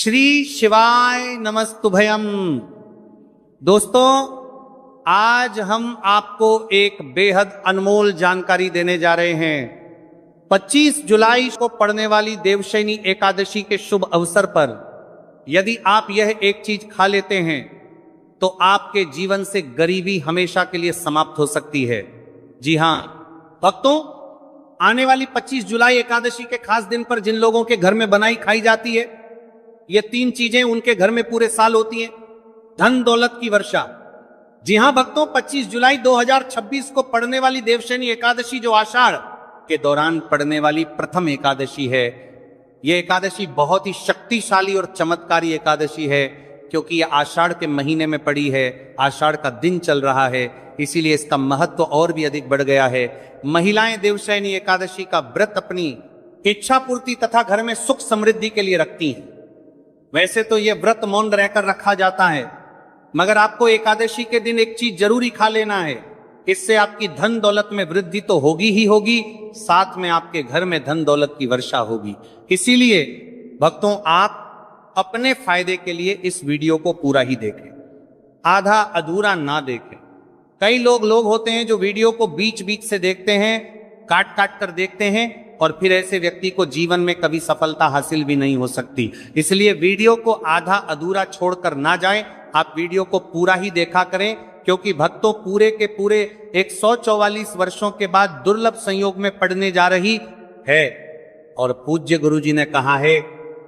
श्री शिवाय नमस्तुभयम। दोस्तों, आज हम आपको एक बेहद अनमोल जानकारी देने जा रहे हैं। 25 जुलाई को पड़ने वाली देवशयनी एकादशी के शुभ अवसर पर यदि आप यह एक चीज खा लेते हैं तो आपके जीवन से गरीबी हमेशा के लिए समाप्त हो सकती है। जी हां भक्तों, आने वाली 25 जुलाई एकादशी के खास दिन पर जिन लोगों के घर में बनाई खाई जाती है, ये 3 चीजें उनके घर में पूरे साल होती हैं। धन दौलत की वर्षा। जी हां भक्तों, 25 जुलाई 2026 को पड़ने वाली देवशयनी एकादशी जो आषाढ़ के दौरान पड़ने वाली प्रथम एकादशी है, यह एकादशी बहुत ही शक्तिशाली और चमत्कारी एकादशी है, क्योंकि यह आषाढ़ के महीने में पड़ी है, आषाढ़ का दिन चल रहा है, इसीलिए इसका महत्व और भी अधिक बढ़ गया है। महिलाएं देवशयनी एकादशी का व्रत अपनी इच्छा पूर्ति तथा घर में सुख समृद्धि के लिए रखती हैं। वैसे तो यह व्रत मौन रहकर रखा जाता है, मगर आपको एकादशी के दिन एक चीज जरूरी खा लेना है। इससे आपकी धन दौलत में वृद्धि तो होगी ही होगी, साथ में आपके घर में धन दौलत की वर्षा होगी। इसीलिए भक्तों, आप अपने फायदे के लिए इस वीडियो को पूरा ही देखें, आधा अधूरा ना देखें। कई लोग होते हैं जो वीडियो को बीच बीच से देखते हैं, काट काट कर देखते हैं, और फिर ऐसे व्यक्ति को जीवन में कभी सफलता हासिल भी नहीं हो सकती। इसलिए वीडियो को आधा अधूरा छोड़कर ना जाएं, आप वीडियो को पूरा ही देखा करें, क्योंकि भक्तों पूरे के पूरे 144 वर्षों के बाद दुर्लभ संयोग में पड़ने जा रही है। और पूज्य गुरु जी ने कहा है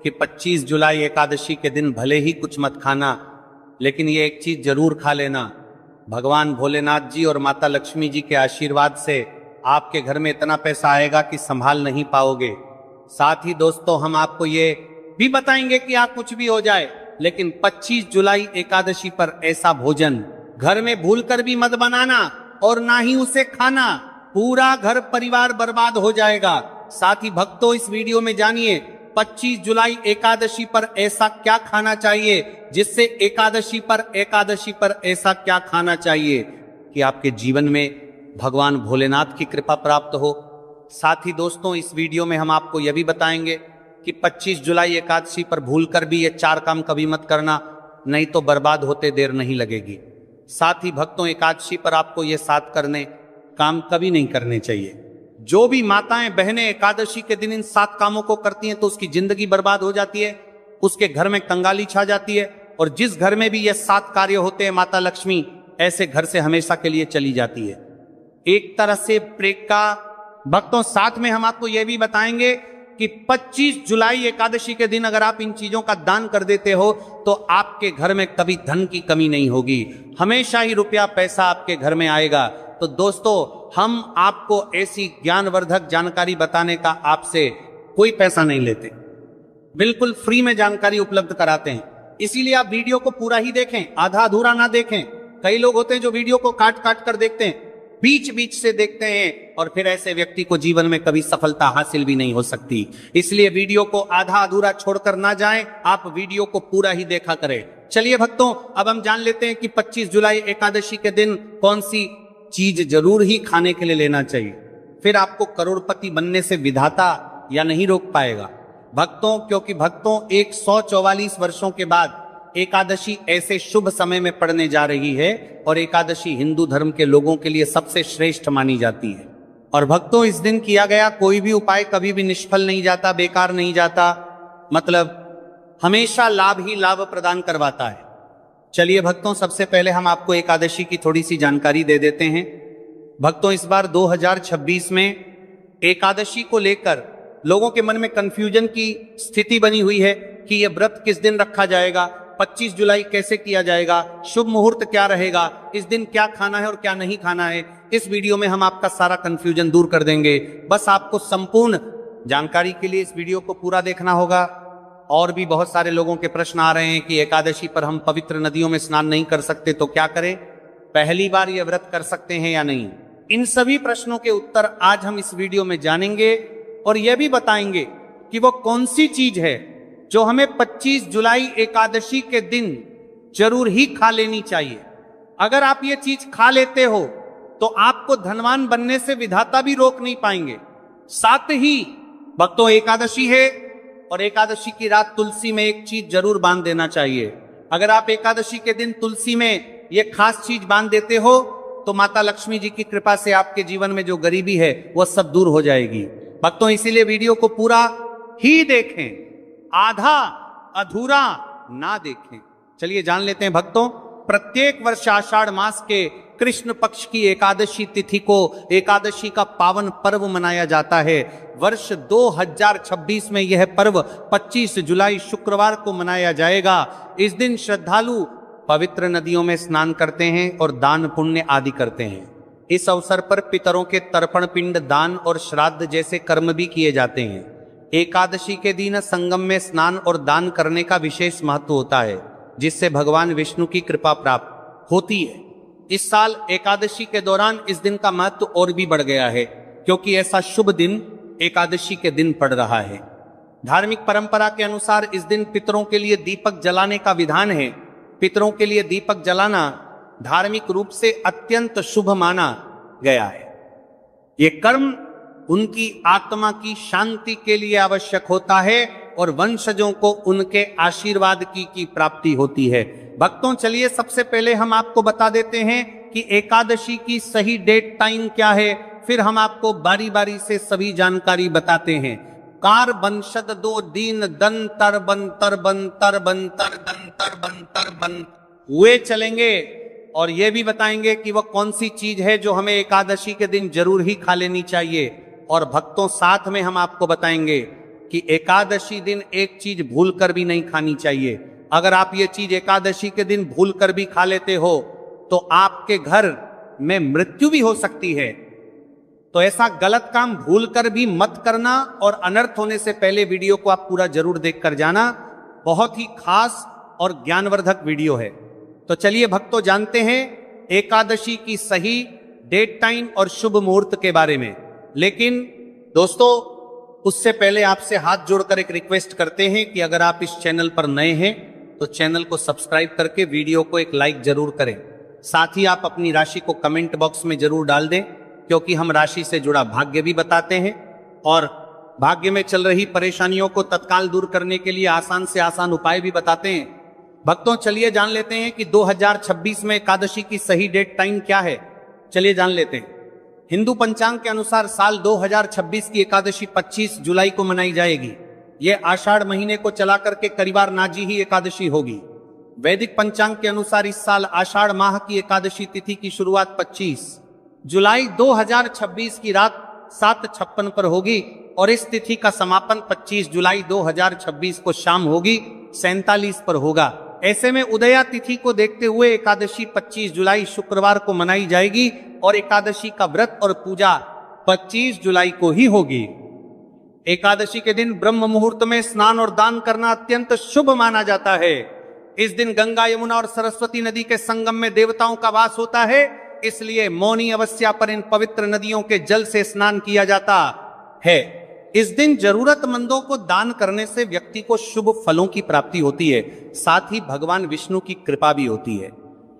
कि 25 जुलाई एकादशी के दिन भले ही कुछ मत खाना, लेकिन ये एक चीज जरूर खा लेना। भगवान भोलेनाथ जी और माता लक्ष्मी जी के आशीर्वाद से आपके घर में इतना पैसा आएगा कि संभाल नहीं पाओगे। साथ ही दोस्तों, हम आपको ये भी बताएंगे कि आप कुछ भी हो जाए, लेकिन 25 जुलाई एकादशी पर ऐसा भोजन घर में भूलकर भी मत बनाना और ना ही उसे खाना, पूरा घर परिवार बर्बाद हो जाएगा। साथ ही भक्तों, इस वीडियो में जानिए 25 जुलाई एकादशी पर ऐसा क्या खाना चाहिए, जिससे एकादशी पर ऐसा क्या खाना चाहिए कि आपके जीवन में भगवान भोलेनाथ की कृपा प्राप्त हो। साथ ही दोस्तों, इस वीडियो में हम आपको यह भी बताएंगे कि 25 जुलाई एकादशी पर भूलकर भी ये 4 काम कभी मत करना, नहीं तो बर्बाद होते देर नहीं लगेगी। साथ ही भक्तों, एकादशी पर आपको ये 7 काम कभी नहीं करने चाहिए। जो भी माताएं बहनें एकादशी के दिन इन 7 कामों को करती हैं तो उसकी जिंदगी बर्बाद हो जाती है, उसके घर में कंगाली छा जाती है, और जिस घर में भी ये 7 कार्य होते हैं, माता लक्ष्मी ऐसे घर से हमेशा के लिए चली जाती है। एक तरह से प्रेक का। भक्तों, साथ में हम आपको यह भी बताएंगे कि 25 जुलाई एकादशी के दिन अगर आप इन चीजों का दान कर देते हो तो आपके घर में कभी धन की कमी नहीं होगी, हमेशा ही रुपया पैसा आपके घर में आएगा। तो दोस्तों, हम आपको ऐसी ज्ञानवर्धक जानकारी बताने का आपसे कोई पैसा नहीं लेते, बिल्कुल फ्री में जानकारी उपलब्ध कराते हैं। इसीलिए आप वीडियो को पूरा ही देखें, आधा अधूरा ना देखें। कई लोग होते हैं जो वीडियो को काट काट कर देखते हैं, बीच बीच से देखते हैं, और फिर ऐसे व्यक्ति को जीवन में कभी सफलता हासिल भी नहीं हो सकती। इसलिए वीडियो को आधा अधूरा छोड़कर ना जाएं, आप वीडियो को पूरा ही देखा करें। चलिए भक्तों, अब हम जान लेते हैं कि 25 जुलाई एकादशी के दिन कौन सी चीज जरूर ही खाने के लिए लेना चाहिए। फिर आपको करोड़पति बनने से विधाता या नहीं रोक पाएगा भक्तों, क्योंकि भक्तों 144 वर्षों के बाद एकादशी ऐसे शुभ समय में पड़ने जा रही है, और एकादशी हिंदू धर्म के लोगों के लिए सबसे श्रेष्ठ मानी जाती है। और भक्तों, इस दिन किया गया कोई भी उपाय कभी भी निष्फल नहीं जाता, बेकार नहीं जाता, मतलब हमेशा लाभ ही लाभ प्रदान करवाता है। चलिए भक्तों, सबसे पहले हम आपको एकादशी की थोड़ी सी जानकारी दे देते हैं। भक्तों, इस बार 2026 में एकादशी को लेकर लोगों के मन में कंफ्यूजन की स्थिति बनी हुई है कि यह व्रत किस दिन रखा जाएगा, 25 जुलाई कैसे किया जाएगा, शुभ मुहूर्त क्या रहेगा, इस दिन क्या खाना है और क्या नहीं खाना है। इस वीडियो में हम आपका सारा कंफ्यूजन दूर कर देंगे। बस आपको संपूर्ण जानकारी के लिए इस वीडियो को पूरा देखना होगा। और भी बहुत सारे लोगों के प्रश्न आ रहे हैं कि एकादशी पर हम पवित्र नदियों में स्नान नहीं कर सकते तो क्या करें, पहली बार यह व्रत कर सकते हैं या नहीं। इन सभी प्रश्नों के उत्तर आज हम इस वीडियो में जानेंगे, और यह भी बताएंगे कि वो कौन सी चीज है जो हमें 25 जुलाई एकादशी के दिन जरूर ही खा लेनी चाहिए। अगर आप ये चीज खा लेते हो तो आपको धनवान बनने से विधाता भी रोक नहीं पाएंगे। साथ ही भक्तों, एकादशी है और एकादशी की रात तुलसी में एक चीज जरूर बांध देना चाहिए। अगर आप एकादशी के दिन तुलसी में ये खास चीज बांध देते हो तो माता लक्ष्मी जी की कृपा से आपके जीवन में जो गरीबी है वह सब दूर हो जाएगी। भक्तों, इसीलिए वीडियो को पूरा ही देखें, आधा अधूरा ना देखें। चलिए जान लेते हैं भक्तों, प्रत्येक वर्ष आषाढ़ मास के कृष्ण पक्ष की एकादशी तिथि को एकादशी का पावन पर्व मनाया जाता है। वर्ष 2026 में यह पर्व 25 जुलाई शुक्रवार को मनाया जाएगा। इस दिन श्रद्धालु पवित्र नदियों में स्नान करते हैं और दान पुण्य आदि करते हैं। इस अवसर पर पितरों के तर्पण पिंड दान और श्राद्ध जैसे कर्म भी किए जाते हैं। एकादशी के दिन संगम में स्नान और दान करने का विशेष महत्व होता है, जिससे भगवान विष्णु की कृपा प्राप्त होती है। इस साल एकादशी के दौरान इस दिन का महत्व और भी बढ़ गया है, क्योंकि ऐसा शुभ दिन एकादशी के दिन पड़ रहा है। धार्मिक परंपरा के अनुसार इस दिन पितरों के लिए दीपक जलाने का विधान है। पितरों के लिए दीपक जलाना धार्मिक रूप से अत्यंत शुभ माना गया है। ये कर्म उनकी आत्मा की शांति के लिए आवश्यक होता है और वंशजों को उनके आशीर्वाद की प्राप्ति होती है। भक्तों, चलिए सबसे पहले हम आपको बता देते हैं कि एकादशी की सही डेट टाइम क्या है, फिर हम आपको बारी बारी से सभी जानकारी बताते हैं। कार बंशद दो दीन दन तर बन तर बन तर बन तर दन तर बन तर बन हुए चलेंगे, और यह भी बताएंगे कि वह कौन सी चीज है जो हमें एकादशी के दिन जरूर ही खा लेनी चाहिए। और भक्तों, साथ में हम आपको बताएंगे कि एकादशी दिन एक चीज भूल कर भी नहीं खानी चाहिए। अगर आप ये चीज एकादशी के दिन भूल कर भी खा लेते हो तो आपके घर में मृत्यु भी हो सकती है। तो ऐसा गलत काम भूल कर भी मत करना, और अनर्थ होने से पहले वीडियो को आप पूरा जरूर देख कर जाना। बहुत ही खास और ज्ञानवर्धक वीडियो है। तो चलिए भक्तों, जानते हैं एकादशी की सही डेट टाइम और शुभ मुहूर्त के बारे में। लेकिन दोस्तों, उससे पहले आपसे हाथ जोड़कर एक रिक्वेस्ट करते हैं कि अगर आप इस चैनल पर नए हैं तो चैनल को सब्सक्राइब करके वीडियो को एक लाइक जरूर करें। साथ ही आप अपनी राशि को कमेंट बॉक्स में जरूर डाल दें, क्योंकि हम राशि से जुड़ा भाग्य भी बताते हैं और भाग्य में चल रही परेशानियों को तत्काल दूर करने के लिए आसान से आसान उपाय भी बताते हैं। भक्तों, चलिए जान लेते हैं कि 2026 में एकादशी की सही डेट टाइम क्या है। चलिए जान लेते हैं। हिंदू पंचांग के अनुसार साल 2026 की एकादशी 25 जुलाई को मनाई जाएगी। यह आषाढ़ महीने को चला करके करीबार नाजी ही एकादशी होगी। वैदिक पंचांग के अनुसार इस साल आषाढ़ माह की एकादशी तिथि की शुरुआत 25 जुलाई 2026 की रात 7:56 पर होगी और इस तिथि का समापन 25 जुलाई 2026 को शाम होगी 47 पर होगा। ऐसे में उदया तिथि को देखते हुए एकादशी 25 जुलाई शुक्रवार को मनाई जाएगी और एकादशी का व्रत और पूजा 25 जुलाई को ही होगी। एकादशी के दिन ब्रह्म मुहूर्त में स्नान और दान करना अत्यंत शुभ माना जाता है। इस दिन गंगा, यमुना और सरस्वती नदी के संगम में देवताओं का वास होता है, इसलिए मौनी अमावस्या पर इन पवित्र नदियों के जल से स्नान किया जाता है। इस दिन जरूरतमंदों को दान करने से व्यक्ति को शुभ फलों की प्राप्ति होती है, साथ ही भगवान विष्णु की कृपा भी होती है।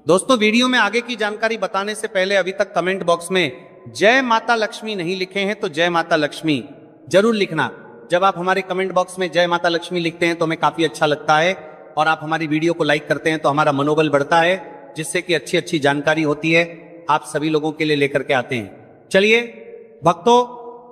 दोस्तों, वीडियो में आगे की जानकारी बताने से पहले अभी तक कमेंट बॉक्स में जय माता लक्ष्मी नहीं लिखे हैं तो जय माता लक्ष्मी जरूर लिखना। जब आप हमारे कमेंट बॉक्स में जय माता लक्ष्मी लिखते हैं तो हमें काफी अच्छा लगता है, और आप हमारी वीडियो को लाइक करते हैं तो हमारा मनोबल बढ़ता है, जिससे कि अच्छी अच्छी जानकारी होती है आप सभी लोगों के लिए लेकर के आते हैं। चलिए भक्तों,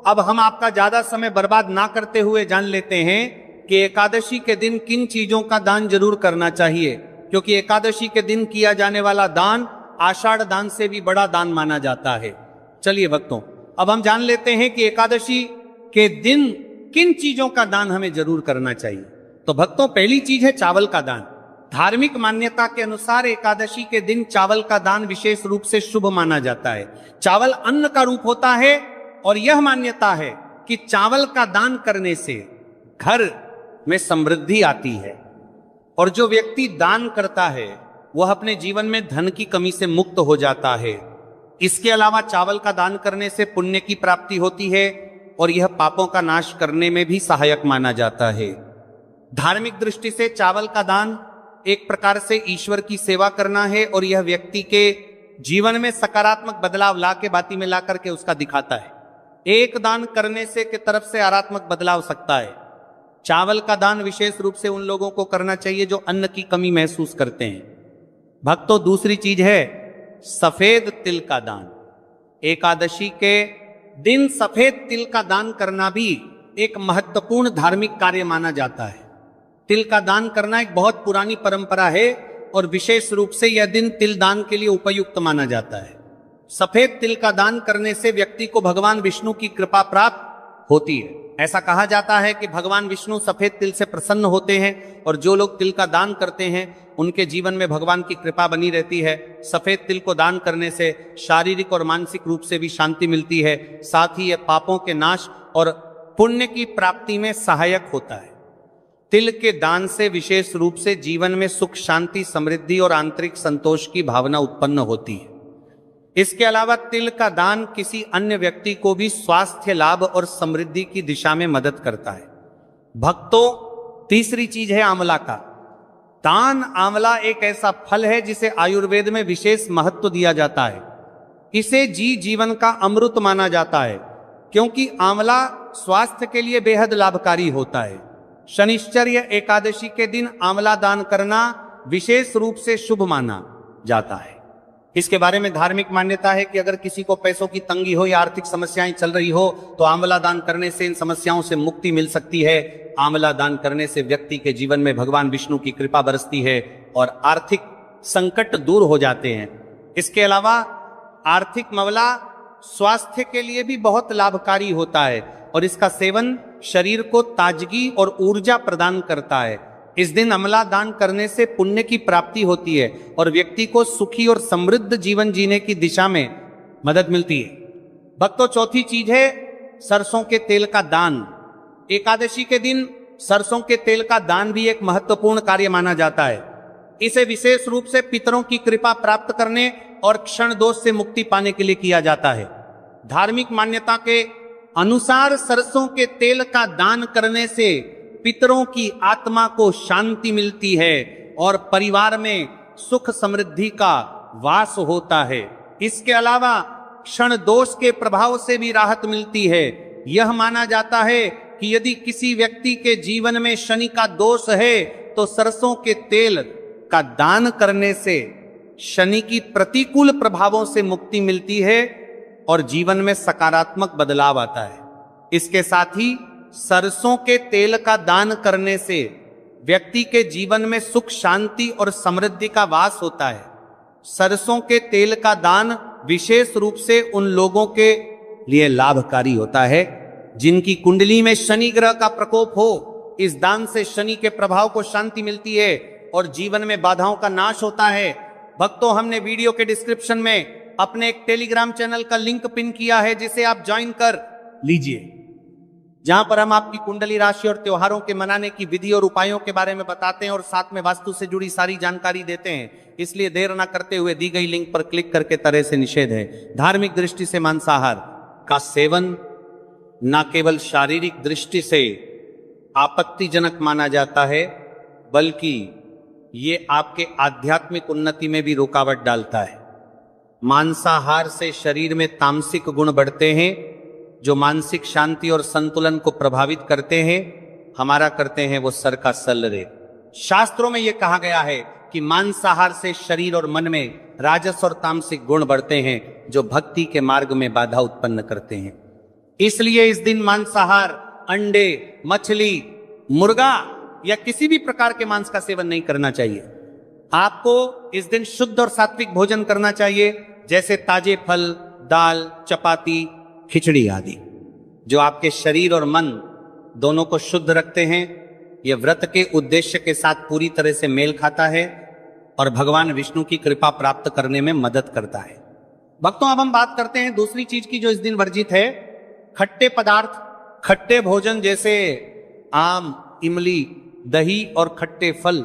अब हम आपका ज्यादा समय बर्बाद ना करते हुए जान लेते हैं कि एकादशी के दिन किन चीजों का दान जरूर करना चाहिए, क्योंकि एकादशी के दिन किया जाने वाला दान आषाढ़ दान से भी बड़ा दान माना जाता है। चलिए भक्तों, अब हम जान लेते हैं कि एकादशी के दिन किन चीजों का दान हमें जरूर करना चाहिए। तो भक्तों, पहली चीज है चावल का दान। धार्मिक मान्यता के अनुसार एकादशी के दिन चावल का दान विशेष रूप से शुभ माना जाता है। चावल अन्न का रूप होता है और यह मान्यता है कि चावल का दान करने से घर में समृद्धि आती है, और जो व्यक्ति दान करता है वह अपने जीवन में धन की कमी से मुक्त हो जाता है। इसके अलावा चावल का दान करने से पुण्य की प्राप्ति होती है और यह पापों का नाश करने में भी सहायक माना जाता है। धार्मिक दृष्टि से चावल का दान एक प्रकार से ईश्वर की सेवा करना है, और यह व्यक्ति के जीवन में सकारात्मक बदलाव ला के बाती में ला करके उसका दिखाता है। एक दान करने से की तरफ से आरात्मक बदलाव सकता है। चावल का दान विशेष रूप से उन लोगों को करना चाहिए जो अन्न की कमी महसूस करते हैं। भक्तों, दूसरी चीज है सफेद तिल का दान। एकादशी के दिन सफेद तिल का दान करना भी एक महत्वपूर्ण धार्मिक कार्य माना जाता है। तिल का दान करना एक बहुत पुरानी परंपरा है और विशेष रूप से यह दिन तिल दान के लिए उपयुक्त माना जाता है। सफेद तिल का दान करने से व्यक्ति को भगवान विष्णु की कृपा प्राप्त होती है। ऐसा कहा जाता है कि भगवान विष्णु सफेद तिल से प्रसन्न होते हैं और जो लोग तिल का दान करते हैं उनके जीवन में भगवान की कृपा बनी रहती है। सफेद तिल को दान करने से शारीरिक और मानसिक रूप से भी शांति मिलती है। साथ ही यह पापों के नाश और पुण्य की प्राप्ति में सहायक होता है। तिल के दान से विशेष रूप से जीवन में सुख, शांति, समृद्धि और आंतरिक संतोष की भावना उत्पन्न होती है। इसके अलावा तिल का दान किसी अन्य व्यक्ति को भी स्वास्थ्य लाभ और समृद्धि की दिशा में मदद करता है। भक्तों, तीसरी चीज है आंवला का दान। आंवला एक ऐसा फल है जिसे आयुर्वेद में विशेष महत्व दिया जाता है। इसे जीवन का अमृत माना जाता है क्योंकि आंवला स्वास्थ्य के लिए बेहद लाभकारी होता है। शनिश्चर या एकादशी के दिन आंवला दान करना विशेष रूप से शुभ माना जाता है। इसके बारे में धार्मिक मान्यता है कि अगर किसी को पैसों की तंगी हो या आर्थिक समस्याएं चल रही हो तो आंवला दान करने से इन समस्याओं से मुक्ति मिल सकती है। आंवला दान करने से व्यक्ति के जीवन में भगवान विष्णु की कृपा बरसती है और आर्थिक संकट दूर हो जाते हैं। इसके अलावा आर्थिक मामला स्वास्थ्य के लिए भी बहुत लाभकारी होता है और इसका सेवन शरीर को ताजगी और ऊर्जा प्रदान करता है। इस दिन आंवला दान करने से पुण्य की प्राप्ति होती है और व्यक्ति को सुखी और समृद्ध जीवन जीने की दिशा में मदद मिलती है। भक्तों, चौथी चीज है सरसों के तेल का दान। एकादशी के दिन सरसों के तेल का दान भी एक महत्वपूर्ण कार्य माना जाता है। इसे विशेष रूप से पितरों की कृपा प्राप्त करने और क्षण दोष से मुक्ति पाने के लिए किया जाता है। धार्मिक मान्यता के अनुसार सरसों के तेल का दान करने से पितरों की आत्मा को शांति मिलती है और परिवार में सुख समृद्धि का वास होता है। इसके अलावा क्षण दोष के प्रभाव से भी राहत मिलती है। यह माना जाता है कि यदि किसी व्यक्ति के जीवन में शनि का दोष है तो सरसों के तेल का दान करने से शनि की प्रतिकूल प्रभावों से मुक्ति मिलती है और जीवन में सकारात्मक बदलाव आता है। इसके साथ ही सरसों के तेल का दान करने से व्यक्ति के जीवन में सुख, शांति और समृद्धि का वास होता है। सरसों के तेल का दान विशेष रूप से उन लोगों के लिए लाभकारी होता है जिनकी कुंडली में शनि ग्रह का प्रकोप हो। इस दान से शनि के प्रभाव को शांति मिलती है और जीवन में बाधाओं का नाश होता है। भक्तों, हमने वीडियो के डिस्क्रिप्शन में अपने एक टेलीग्राम चैनल का लिंक पिन किया है जिसे आप ज्वाइन कर लीजिए, जहां पर हम आपकी कुंडली राशि और त्योहारों के मनाने की विधि और उपायों के बारे में बताते हैं और साथ में वास्तु से जुड़ी सारी जानकारी देते हैं। इसलिए देर न करते हुए दी गई लिंक पर क्लिक करके तरह से निषेध है। धार्मिक दृष्टि से मांसाहार का सेवन न केवल शारीरिक दृष्टि से आपत्तिजनक माना जाता है बल्कि ये आपके आध्यात्मिक उन्नति में भी रुकावट डालता है। मांसाहार से शरीर में तामसिक गुण बढ़ते हैं जो मानसिक शांति और संतुलन को प्रभावित करते हैं। हमारा करते हैं वो सर का सलरेप। शास्त्रों में यह कहा गया है कि मांसाहार से शरीर और मन में राजस और तामसिक गुण बढ़ते हैं जो भक्ति के मार्ग में बाधा उत्पन्न करते हैं। इसलिए इस दिन मांसाहार, अंडे, मछली, मुर्गा या किसी भी प्रकार के मांस का सेवन नहीं करना चाहिए। आपको इस दिन शुद्ध और सात्विक भोजन करना चाहिए, जैसे ताजे फल, दाल, चपाती, खिचड़ी आदि, जो आपके शरीर और मन दोनों को शुद्ध रखते हैं। यह व्रत के उद्देश्य के साथ पूरी तरह से मेल खाता है और भगवान विष्णु की कृपा प्राप्त करने में मदद करता है। भक्तों, अब हम बात करते हैं दूसरी चीज की जो इस दिन वर्जित है। खट्टे पदार्थ, खट्टे भोजन जैसे आम, इमली, दही और खट्टे फल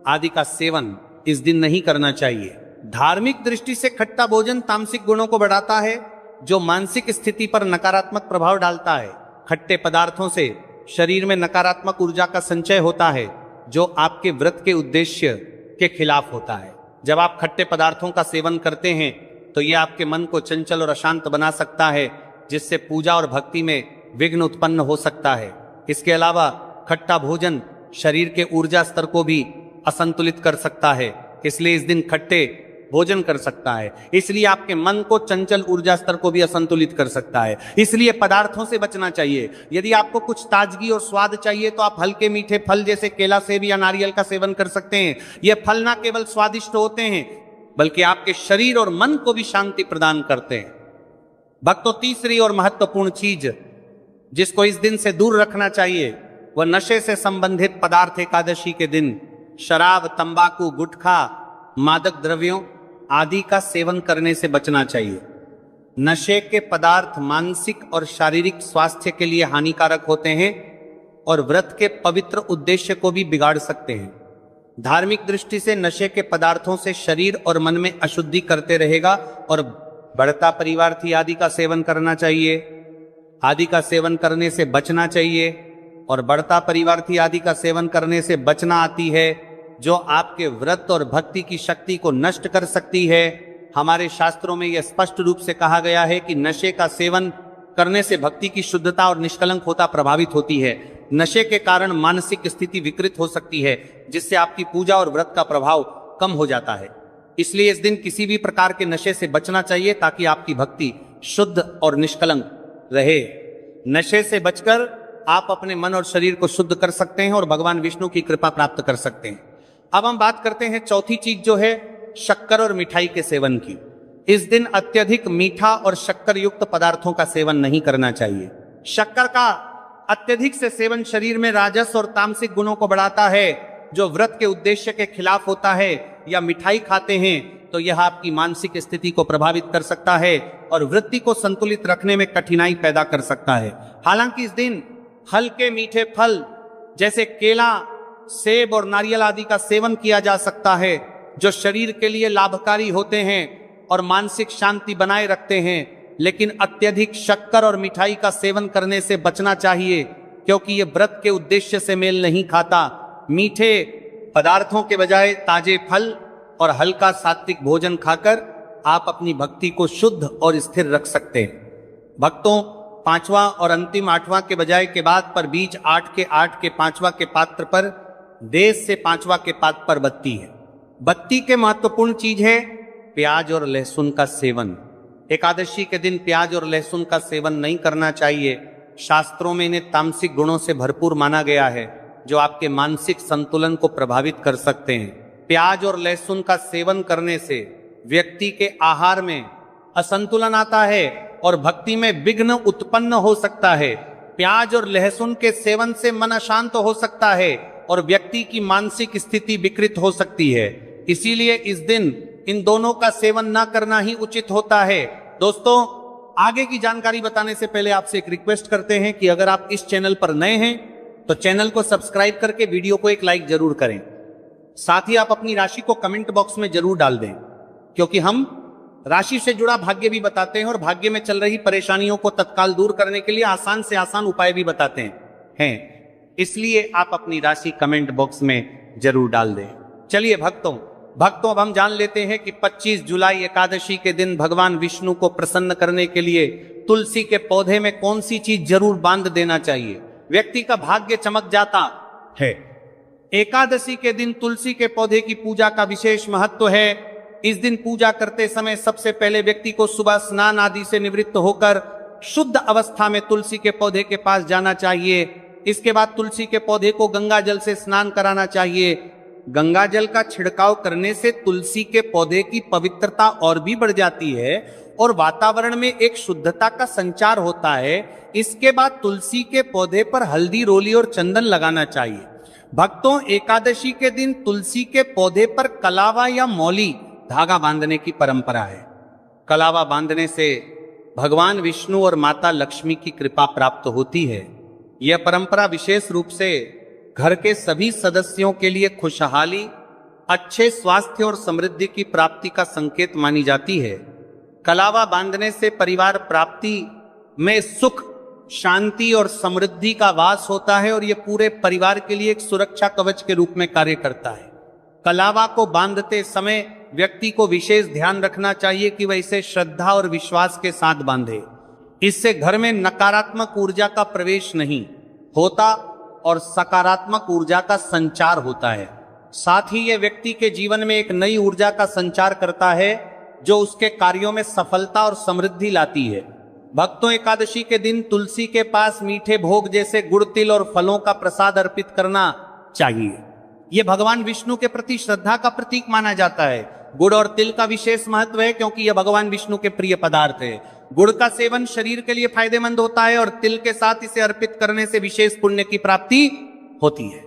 आदि का सेवन इस दिन नहीं करना चाहिए। धार्मिक दृष्टि से खट्टा भोजन तामसिक गुणों को बढ़ाता है जो मानसिक स्थिति पर नकारात्मक प्रभाव डालता है। खट्टे पदार्थों से शरीर में नकारात्मक ऊर्जा का संचय होता है जो आपके व्रत के उद्देश्य के खिलाफ होता है। जब आप खट्टे पदार्थों का सेवन करते हैं तो यह आपके मन को चंचल और अशांत बना सकता है, जिससे पूजा और भक्ति में विघ्न उत्पन्न हो सकता है। इसके अलावा खट्टा भोजन शरीर के ऊर्जा स्तर को भी असंतुलित कर सकता है, इसलिए इस दिन खट्टे भोजन कर सकता है। इसलिए आपके मन को चंचल ऊर्जा स्तर को भी असंतुलित कर सकता है, इसलिए पदार्थों से बचना चाहिए। यदि आपको कुछ ताजगी और स्वाद चाहिए तो आप हल्के मीठे फल जैसे केला, सेब या नारियल का सेवन कर सकते हैं। ये फल ना केवल स्वादिष्ट होते हैं बल्कि आपके शरीर और मन को भी शांति प्रदान करते हैं। भक्तों, तीसरी और महत्वपूर्ण चीज जिसको इस दिन से दूर रखना चाहिए वह नशे से संबंधित पदार्थ एकादशी के दिन शराब, तंबाकू, गुटखा, मादक द्रव्यों आदि का सेवन करने से बचना चाहिए। नशे के पदार्थ मानसिक और शारीरिक स्वास्थ्य के लिए हानिकारक होते हैं और व्रत के पवित्र उद्देश्य को भी बिगाड़ सकते हैं। धार्मिक दृष्टि से नशे के पदार्थों से शरीर और मन में अशुद्धि करते रहेगा और बढ़ता परिवार्थी आदि का सेवन करना चाहिए, आदि का सेवन करने से बचना चाहिए। और बढ़ता परिवार्थी आदि का सेवन करने से बचना आती है जो आपके व्रत और भक्ति की शक्ति को नष्ट कर सकती है। हमारे शास्त्रों में यह स्पष्ट रूप से कहा गया है कि नशे का सेवन करने से भक्ति की शुद्धता और निष्कलंक होता प्रभावित होती है। नशे के कारण मानसिक स्थिति विकृत हो सकती है जिससे आपकी पूजा और व्रत का प्रभाव कम हो जाता है। इसलिए इस दिन किसी भी प्रकार के नशे से बचना चाहिए ताकि आपकी भक्ति शुद्ध और निष्कलंक रहे। नशे से बचकर आप अपने मन और शरीर को शुद्ध कर सकते हैं और भगवान विष्णु की कृपा प्राप्त कर सकते हैं। अब हम बात करते हैं चौथी चीज जो है शक्कर और मिठाई के सेवन की। इस दिन अत्यधिक मीठा और शक्कर युक्त पदार्थों का सेवन नहीं करना चाहिए। शक्कर का अत्यधिक से सेवन शरीर में राजस और तामसिक गुणों को बढ़ाता है जो व्रत के उद्देश्य के खिलाफ होता है। या मिठाई खाते हैं तो यह आपकी मानसिक स्थिति को प्रभावित कर सकता है और वृत्ति को संतुलित रखने में कठिनाई पैदा कर सकता है। हालांकि इस दिन हल्के मीठे फल जैसे केला, सेब और नारियल आदि का सेवन किया जा सकता है जो शरीर के लिए लाभकारी होते हैं और मानसिक शांति बनाए रखते हैं। लेकिन अत्यधिक शक्कर और मिठाई का सेवन करने से बचना चाहिए क्योंकि यह व्रत के उद्देश्य से मेल नहीं खाता। मीठे पदार्थों के बजाय ताजे फल और हल्का सात्विक भोजन खाकर आप अपनी भक्ति को शुद्ध और स्थिर रख सकते हैं। भक्तों, पांचवा और अंतिम आठवां के बजाय के बाद पर बीच 8 के 5वां के पात्र पर देश से 5वां के पात्र पर बत्ती है। बत्ती के महत्वपूर्ण चीज है प्याज और लहसुन का सेवन। एकादशी के दिन प्याज और लहसुन का सेवन नहीं करना चाहिए। शास्त्रों में इन्हें तामसिक गुणों से भरपूर माना गया है जो आपके मानसिक संतुलन को प्रभावित कर सकते हैं। प्याज और लहसुन का सेवन करने से व्यक्ति के आहार में असंतुलन आता है और भक्ति में विघ्न उत्पन्न हो सकता है। प्याज और लहसुन के सेवन से मन अशांत हो सकता है और व्यक्ति की मानसिक स्थिति विकृत हो सकती है। इसीलिए इस दिन इन दोनों का सेवन न करना ही उचित होता है। दोस्तों, आगे की जानकारी बताने से पहले आपसे एक रिक्वेस्ट करते हैं कि अगर आप इस चैनल पर नए हैं तो चैनल को सब्सक्राइब करके वीडियो को एक लाइक जरूर करें। साथ ही आप अपनी राशि को कमेंट बॉक्स में जरूर डाल दें क्योंकि हम राशि से जुड़ा भाग्य भी बताते हैं और भाग्य में चल रही परेशानियों को तत्काल दूर करने के लिए आसान से आसान उपाय भी बताते हैं। इसलिए आप अपनी राशि कमेंट बॉक्स में जरूर डाल दें। चलिए भक्तों, अब हम जान लेते हैं कि 25 जुलाई एकादशी के दिन भगवान विष्णु को प्रसन्न करने के लिए तुलसी के पौधे में कौन सी चीज जरूर बांध देना चाहिए। व्यक्ति का भाग्य चमक जाता है। एकादशी के दिन तुलसी के पौधे की पूजा का विशेष महत्व है। इस दिन पूजा करते समय सबसे पहले व्यक्ति को सुबह स्नान आदि से निवृत्त होकर शुद्ध अवस्था में तुलसी के पौधे के पास जाना चाहिए। इसके बाद तुलसी के पौधे को गंगा जल से स्नान कराना चाहिए। गंगा जल का छिड़काव करने से तुलसी के पौधे की पवित्रता और भी बढ़ जाती है और वातावरण में एक शुद्धता का संचार होता है। इसके बाद तुलसी के पौधे पर हल्दी, रोली और चंदन लगाना चाहिए। भक्तों, एकादशी के दिन तुलसी के पौधे पर कलावा या मौली धागा बांधने की परंपरा है। कलावा बांधने से भगवान विष्णु और माता लक्ष्मी की कृपा प्राप्त होती है। यह परंपरा विशेष रूप से घर के सभी सदस्यों के लिए खुशहाली, अच्छे स्वास्थ्य और समृद्धि की प्राप्ति का संकेत मानी जाती है। कलावा बांधने से परिवार प्राप्ति में सुख, शांति और समृद्धि का वास होता है और यह पूरे परिवार के लिए एक सुरक्षा कवच के रूप में कार्य करता है। कलावा को बांधते समय व्यक्ति को विशेष ध्यान रखना चाहिए कि वह इसे श्रद्धा और विश्वास के साथ बांधे। इससे घर में नकारात्मक ऊर्जा का प्रवेश नहीं होता और सकारात्मक ऊर्जा का संचार होता है। साथ ही यह व्यक्ति के जीवन में एक नई ऊर्जा का संचार करता है जो उसके कार्यों में सफलता और समृद्धि लाती है। भक्तों, एकादशी के दिन तुलसी के पास मीठे भोग जैसे गुड़, तिल और फलों का प्रसाद अर्पित करना चाहिए। यह भगवान विष्णु के प्रति श्रद्धा का प्रतीक माना जाता है। गुड़ और तिल का विशेष महत्व है क्योंकि यह भगवान विष्णु के प्रिय पदार्थ है। गुड़ का सेवन शरीर के लिए फायदेमंद होता है और तिल के साथ इसे अर्पित करने से विशेष पुण्य की प्राप्ति होती है।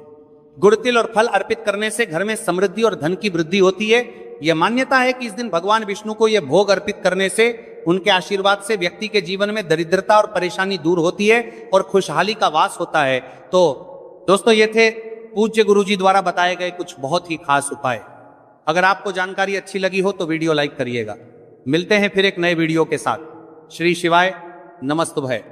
गुड़, तिल और फल अर्पित करने से घर में समृद्धि और धन की वृद्धि होती है। यह मान्यता है कि इस दिन भगवान विष्णु को यह भोग अर्पित करने से, उनके आशीर्वाद से व्यक्ति के जीवन में दरिद्रता और परेशानी दूर होती है और खुशहाली का वास होता है। तो दोस्तों, ये थे पूज्य गुरुजी द्वारा बताए गए कुछ बहुत ही खास उपाय। अगर आपको जानकारी अच्छी लगी हो तो वीडियो लाइक करिएगा। मिलते हैं फिर एक नए वीडियो के साथ। श्री शिवाय नमस्तुभय।